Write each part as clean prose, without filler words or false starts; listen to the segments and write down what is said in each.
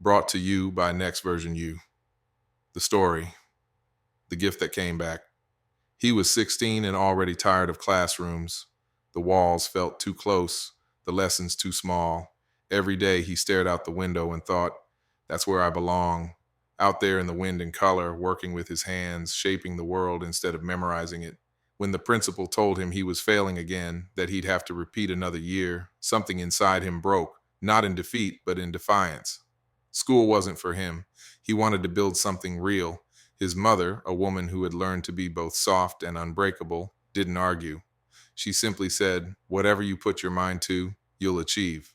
Brought to you by Next Version U. The story, the gift that came back. He was 16 and already tired of classrooms. The walls felt too close, the lessons too small. Every day he stared out the window and thought, that's where I belong. Out there in the wind and color, working with his hands, shaping the world instead of memorizing it. When the principal told him he was failing again, that he'd have to repeat another year, something inside him broke, not in defeat, but in defiance. School wasn't for him. He wanted to build something real. His mother, a woman who had learned to be both soft and unbreakable, didn't argue. She simply said, whatever you put your mind to, you'll achieve.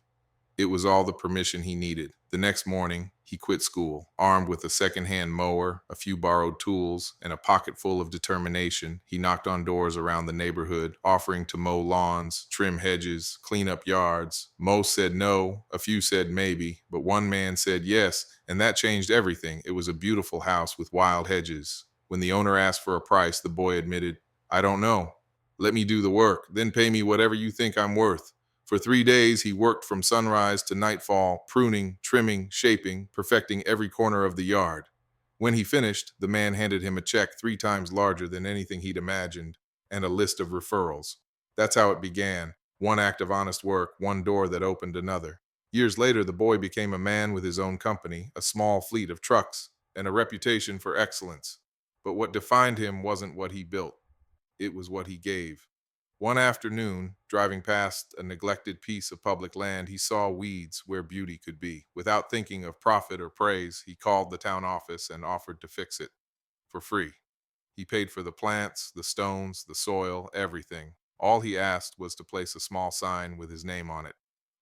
It was all the permission he needed. The next morning, he quit school. Armed with a second-hand mower, a few borrowed tools, and a pocket full of determination, he knocked on doors around the neighborhood, offering to mow lawns, trim hedges, clean up yards. Most said no, a few said maybe, but one man said yes, and that changed everything. It was a beautiful house with wild hedges. When the owner asked for a price, the boy admitted, I don't know. Let me do the work, then pay me whatever you think I'm worth. For 3 days, he worked from sunrise to nightfall, pruning, trimming, shaping, perfecting every corner of the yard. When he finished, the man handed him a check 3 times larger than anything he'd imagined, and a list of referrals. That's how it began. One act of honest work, one door that opened another. Years later, the boy became a man with his own company, a small fleet of trucks, and a reputation for excellence. But what defined him wasn't what he built, it was what he gave. One afternoon, driving past a neglected piece of public land, he saw weeds where beauty could be. Without thinking of profit or praise, he called the town office and offered to fix it for free. He paid for the plants, the stones, the soil, everything. All he asked was to place a small sign with his name on it.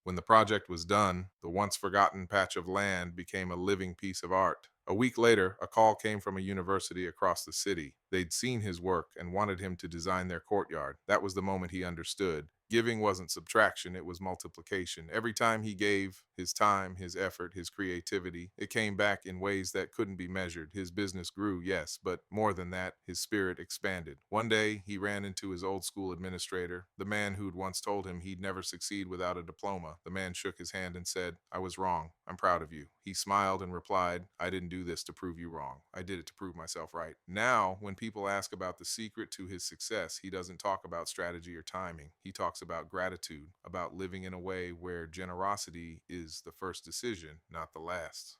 When the project was done, the once forgotten patch of land became a living piece of art. A week later, a call came from a university across the city. They'd seen his work and wanted him to design their courtyard. That was the moment he understood. Giving wasn't subtraction, it was multiplication. Every time he gave his time, his effort, his creativity, it came back in ways that couldn't be measured. His business grew, yes, but more than that, his spirit expanded. One day, he ran into his old school administrator, the man who'd once told him he'd never succeed without a diploma. The man shook his hand and said, I was wrong. I'm proud of you. He smiled and replied, I didn't do this to prove you wrong. I did it to prove myself right. Now, when people ask about the secret to his success, he doesn't talk about strategy or timing. He talks about gratitude, about living in a way where generosity is the first decision, not the last.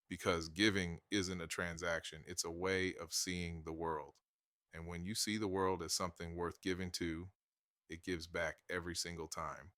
Because giving isn't a transaction, it's a way of seeing the world. And when you see the world as something worth giving to, it gives back every single time.